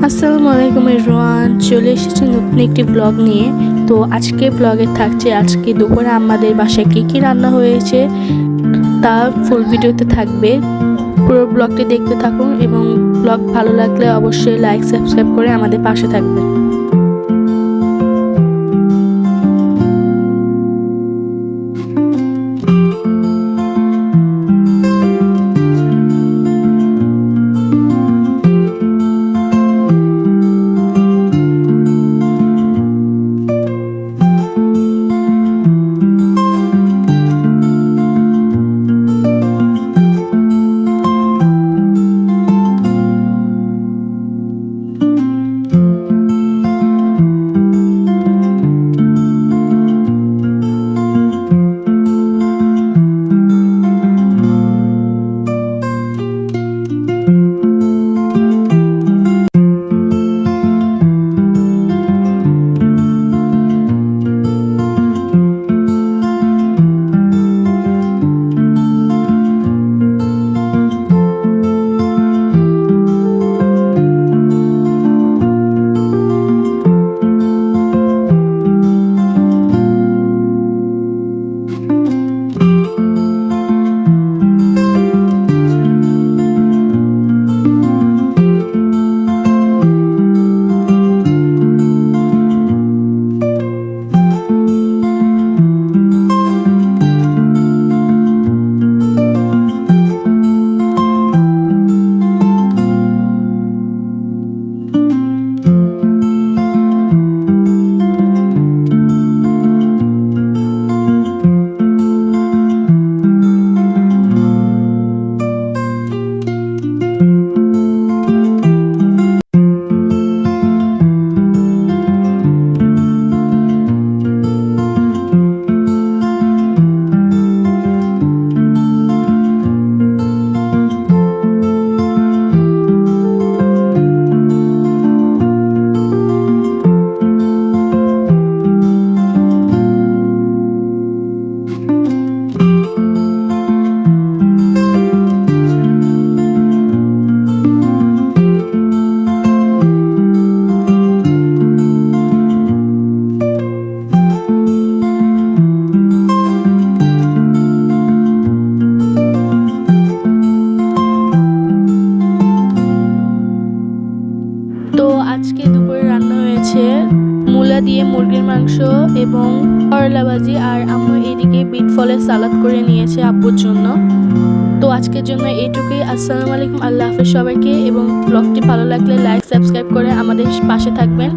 আসসালামু আলাইকুম এভরিওয়ান, চলে এসেছি নতুন একটি ব্লগ নিয়ে। তো আজকে ব্লগে থাকছে আজকে দুপুরে আমাদের বাসায় কী রান্না হয়েছে তা ফুল ভিডিওতে থাকবে। পুরো ব্লগটি দেখতে থাকুন এবং ব্লগ ভালো লাগলে অবশ্যই লাইক সাবস্ক্রাইব করে আমাদের পাশে থাকবেন। তো আজকে দুপুরে রান্না হয়েছে মূলা দিয়ে মুরগির মাংস এবং করলা ভাজি, আর আম্মু এদিকে বিট ফলের সালাদ করে নিয়েছে আব্বুর জন্য। তো আজকের জন্য এইটুকুই। আসসালামু আলাইকুম, আল্লাহ হাফেজ সবাইকে, এবং ব্লগটি ভালো লাগলে লাইক সাবস্ক্রাইব করে আমাদের পাশে থাকবেন।